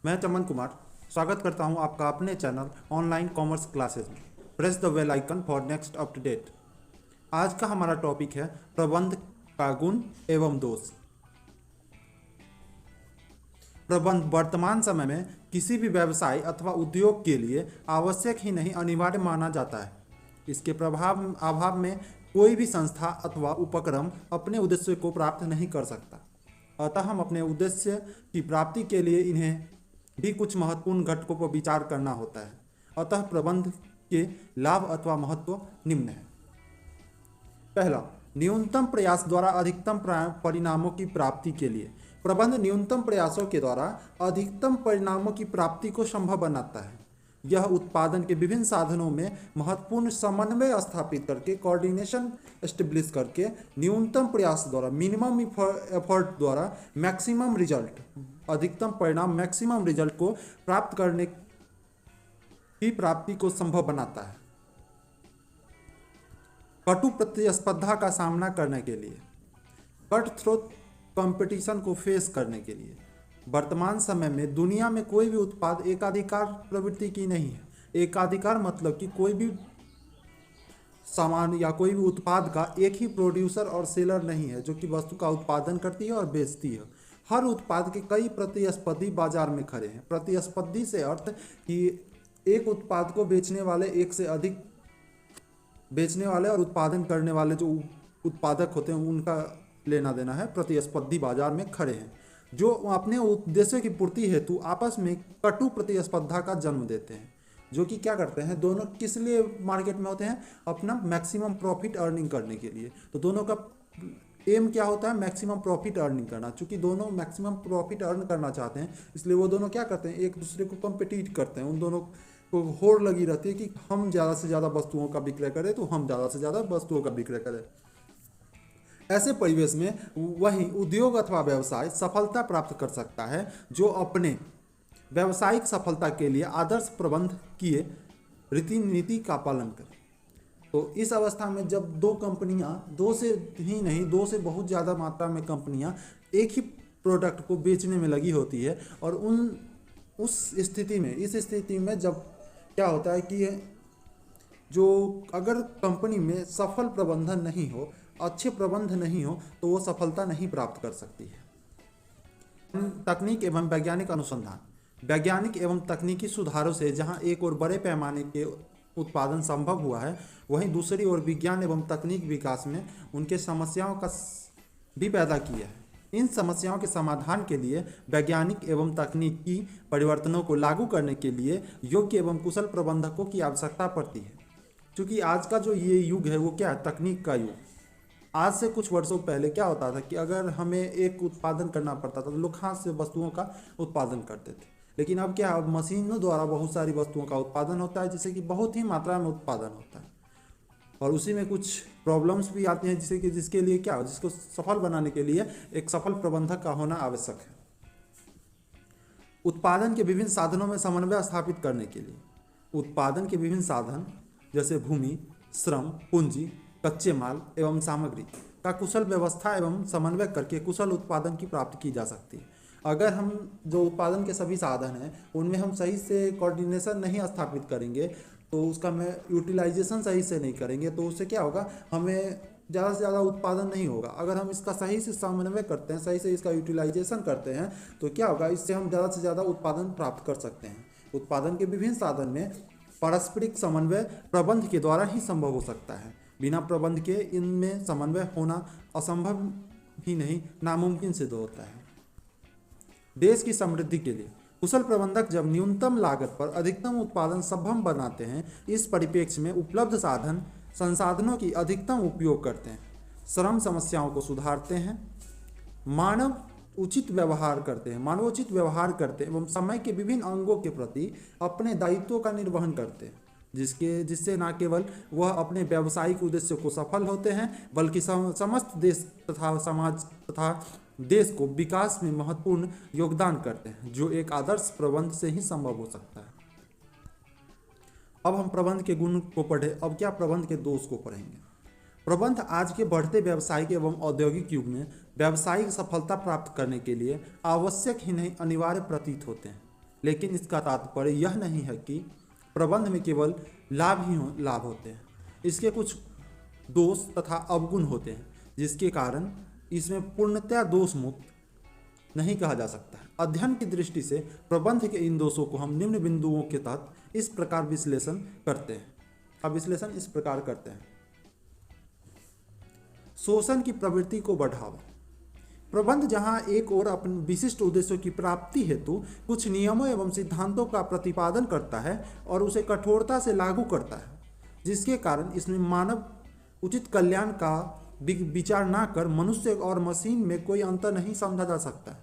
मैं चमन कुमार स्वागत करता हूं आपका अपने चैनल ऑनलाइन कॉमर्स क्लासेस में। Press the bell icon for next update. आज का हमारा टॉपिक है प्रबंध का गुण एवं दोष। प्रबंध वर्तमान समय में किसी भी व्यवसाय अथवा उद्योग के लिए आवश्यक ही नहीं अनिवार्य माना जाता है। इसके प्रभाव अभाव में कोई भी संस्था अथवा उपक्रम अपने उद्देश्य को प्राप्त नहीं कर सकता। अतः हम अपने उद्देश्य की प्राप्ति के लिए इन्हें भी कुछ महत्वपूर्ण घटकों पर विचार करना होता है। अतः प्रबंध के लाभ अथवा महत्व निम्न है। पहला, न्यूनतम प्रयास द्वारा अधिकतम परिणामों की प्राप्ति के लिए प्रबंध न्यूनतम प्रयासों के द्वारा अधिकतम परिणामों की प्राप्ति को संभव बनाता है। यह उत्पादन के विभिन्न साधनों में महत्वपूर्ण समन्वय स्थापित करके, कोऑर्डिनेशन एस्टेब्लिश करके, न्यूनतम प्रयास द्वारा मिनिमम एफर्ट द्वारा मैक्सिमम रिजल्ट, अधिकतम परिणाम मैक्सिमम रिजल्ट को प्राप्त करने की प्राप्ति को संभव बनाता है। कटु प्रतिस्पर्धा का सामना करने के लिए, कट थ्रोट कंपटीशन को फेस करने के लिए वर्तमान समय में दुनिया में कोई भी उत्पाद एकाधिकार प्रवृत्ति की नहीं है। एकाधिकार मतलब कि कोई भी सामान या कोई भी उत्पाद का एक ही प्रोड्यूसर और सेलर नहीं है जो कि वस्तु का उत्पादन करती है और बेचती है। हर उत्पाद के कई प्रतिस्पर्धी बाजार में खड़े हैं। प्रतिस्पर्धी से अर्थ कि एक उत्पाद को बेचने वाले एक से अधिक बेचने वाले और उत्पादन करने वाले जो उत्पादक होते हैं उनका लेना देना है। प्रतिस्पर्धी बाजार में खड़े हैं जो अपने उद्देश्य की पूर्ति हेतु आपस में कटु प्रतिस्पर्धा का जन्म देते हैं, जो कि क्या करते हैं, दोनों किस लिए मार्केट में होते हैं, अपना मैक्सिमम प्रॉफिट अर्निंग करने के लिए। तो दोनों का एम क्या होता है, मैक्सिमम प्रॉफिट अर्निंग करना। चूंकि दोनों मैक्सिमम प्रॉफिट अर्न करना चाहते हैं इसलिए वो दोनों क्या करते हैं, एक दूसरे को कम्पिटिट करते हैं। उन दोनों को होड़ लगी रहती है कि हम ज़्यादा से ज़्यादा वस्तुओं का विक्रय करें तो हम ज़्यादा से ज़्यादा वस्तुओं का विक्रय करें। ऐसे परिवेश में वही उद्योग अथवा व्यवसाय सफलता प्राप्त कर सकता है जो अपने व्यावसायिक सफलता के लिए आदर्श प्रबंध किए रीति नीति का पालन करे। तो इस अवस्था में जब दो कंपनियां, दो से ही नहीं, दो से बहुत ज़्यादा मात्रा में कंपनियां एक ही प्रोडक्ट को बेचने में लगी होती है और इस स्थिति में जब क्या होता है कि जो अगर कंपनी में सफल प्रबंधन नहीं हो, अच्छे प्रबंध नहीं हो, तो वो सफलता नहीं प्राप्त कर सकती है। तकनीक एवं वैज्ञानिक अनुसंधान, वैज्ञानिक एवं तकनीकी सुधारों से जहां एक और बड़े पैमाने के उत्पादन संभव हुआ है, वहीं दूसरी ओर विज्ञान एवं तकनीक विकास में उनके समस्याओं का भी पैदा किया है। इन समस्याओं के समाधान के लिए वैज्ञानिक एवं तकनीकी परिवर्तनों को लागू करने के लिए योग्य एवं कुशल प्रबंधकों की आवश्यकता पड़ती है। क्योंकि आज का जो ये युग है वो क्या है, तकनीक का युग। आज से कुछ वर्षों पहले क्या होता था कि अगर हमें एक उत्पादन करना पड़ता था तो लोग हाथ से वस्तुओं का उत्पादन करते थे। लेकिन अब क्या, अब मशीनों द्वारा बहुत सारी वस्तुओं का उत्पादन होता है, जिससे कि बहुत ही मात्रा में उत्पादन होता है और उसी में कुछ प्रॉब्लम्स भी आती हैं जिसके लिए क्या, जिसको सफल बनाने के लिए एक सफल प्रबंधक का होना आवश्यक है। उत्पादन के विभिन्न साधनों में समन्वय स्थापित करने के लिए उत्पादन के विभिन्न साधन जैसे भूमि, श्रम, पूंजी, कच्चे माल एवं सामग्री का कुशल व्यवस्था एवं समन्वय करके कुशल उत्पादन की प्राप्ति की जा सकती है। अगर हम जो उत्पादन के सभी साधन हैं उनमें हम सही से कोऑर्डिनेशन नहीं स्थापित करेंगे, तो उसका यूटिलाइजेशन सही से नहीं करेंगे, तो उससे क्या होगा, हमें ज़्यादा से ज़्यादा उत्पादन नहीं होगा। अगर हम इसका सही से समन्वय करते हैं, सही से इसका यूटिलाइजेशन करते हैं, तो क्या होगा, इससे हम ज़्यादा से ज़्यादा उत्पादन प्राप्त कर सकते हैं। उत्पादन के विभिन्न साधन में पारस्परिक समन्वय प्रबंध के द्वारा ही संभव हो सकता है। बिना प्रबंध के इनमें समन्वय होना असंभव ही नहीं, नामुमकिन सिद्ध होता है। देश की समृद्धि के लिए कुशल प्रबंधक जब न्यूनतम लागत पर अधिकतम उत्पादन संभव बनाते हैं, इस परिप्रेक्ष्य में उपलब्ध संसाधनों की अधिकतम उपयोग करते हैं, श्रम समस्याओं को सुधारते हैं, मानवोचित व्यवहार करते हैं एवं समय के विभिन्न अंगों के प्रति अपने दायित्वों का निर्वहन करते हैं, जिससे न केवल वह अपने व्यावसायिक उद्देश्य को सफल होते हैं बल्कि समस्त देश तथा समाज तथा देश को विकास में महत्वपूर्ण योगदान करते हैं, जो एक आदर्श प्रबंध से ही संभव हो सकता है। अब हम प्रबंध के गुण को पढ़े, अब क्या प्रबंध के दोष को पढ़ेंगे। प्रबंध आज के बढ़ते व्यावसायिक एवं औद्योगिक युग में व्यावसायिक सफलता प्राप्त करने के लिए आवश्यक ही नहीं अनिवार्य प्रतीत होते हैं। लेकिन इसका तात्पर्य यह नहीं है कि प्रबंध में केवल लाभ होते हैं। इसके कुछ दोष तथा अवगुण होते हैं, जिसके कारण इसमें पूर्णतया दोष मुक्त नहीं कहा जा सकता है। अध्ययन की दृष्टि से प्रबंध के इन दोषों को हम निम्न बिंदुओं के तहत इस प्रकार विश्लेषण करते हैं। अब विश्लेषण इस प्रकार करते हैं। शोषण की प्रवृत्ति को बढ़ावा। प्रबंध जहां एक ओर अपने विशिष्ट उद्देश्यों की प्राप्ति हेतु कुछ नियमों एवं सिद्धांतों का प्रतिपादन करता है और उसे कठोरता से लागू करता है, जिसके कारण इसमें मानव उचित कल्याण का विचार न कर मनुष्य और मशीन में कोई अंतर नहीं समझा जा सकता है,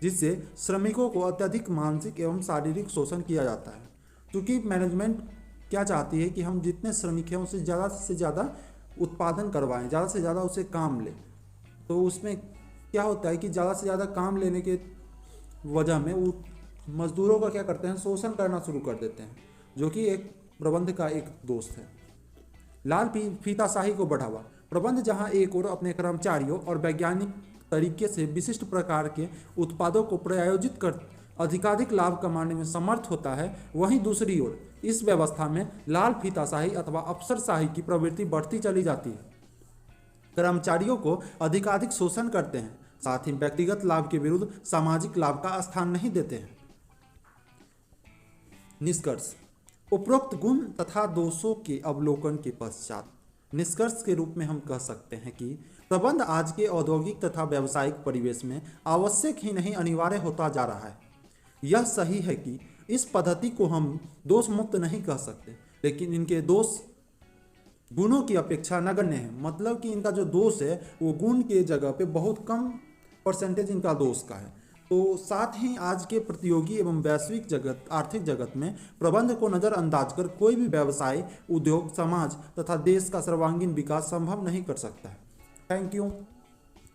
जिससे श्रमिकों को अत्यधिक मानसिक एवं शारीरिक शोषण किया जाता है। क्योंकि मैनेजमेंट क्या चाहती है कि हम जितने श्रमिक हैं उससे ज़्यादा उत्पादन करवाएं, ज़्यादा से ज़्यादा उसे काम लें। तो उसमें क्या होता है कि ज़्यादा से ज़्यादा काम लेने के वजह में वो मजदूरों का क्या करते हैं, शोषण करना शुरू कर देते हैं, जो कि एक प्रबंध का एक दोष है। लाल फीताशाही को बढ़ावा। प्रबंध जहां एक ओर अपने कर्मचारियों और वैज्ञानिक तरीके से विशिष्ट प्रकार के उत्पादों को प्रायोजित कर अधिकाधिक लाभ कमाने में समर्थ होता है, वहीं दूसरी ओर इस व्यवस्था में लाल फीताशाही अथवा अफसरशाही की प्रवृत्ति बढ़ती चली जाती है। कर्मचारियों को अधिकाधिक शोषण करते हैं, साथ ही व्यक्तिगत लाभ के विरुद्ध सामाजिक लाभ का स्थान नहीं देते हैं। निष्कर्ष। उपरोक्त गुण तथा दोषों के अवलोकन के पश्चात निष्कर्ष के रूप में हम कह सकते हैं कि प्रबंध आज के औद्योगिक तथा व्यावसायिक परिवेश में आवश्यक ही नहीं अनिवार्य होता जा रहा है। यह सही है कि इस पद्धति को हम दोष मुक्त नहीं कह सकते, लेकिन इनके दोष गुणों की अपेक्षा नगण्य है। मतलब कि इनका जो दोष है वो गुण के जगह पे बहुत कम परसेंटेज इनका दोष का है। तो साथ ही आज के प्रतियोगी एवं वैश्विक जगत आर्थिक जगत में प्रबंध को नज़रअंदाज कर कोई भी व्यवसाय, उद्योग, समाज तथा देश का सर्वांगीण विकास संभव नहीं कर सकता है। Thank you.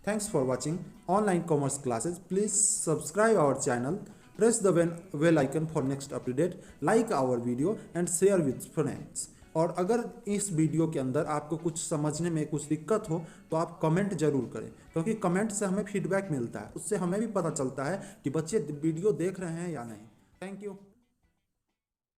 Thanks for watching online commerce classes. Please subscribe our channel, press the bell icon for next update, like our video and share with friends. और अगर इस वीडियो के अंदर आपको कुछ समझने में कुछ दिक्कत हो तो आप कमेंट जरूर करें, क्योंकि कमेंट से हमें फीडबैक मिलता है, उससे हमें भी पता चलता है कि बच्चे वीडियो देख रहे हैं या नहीं। Thank you.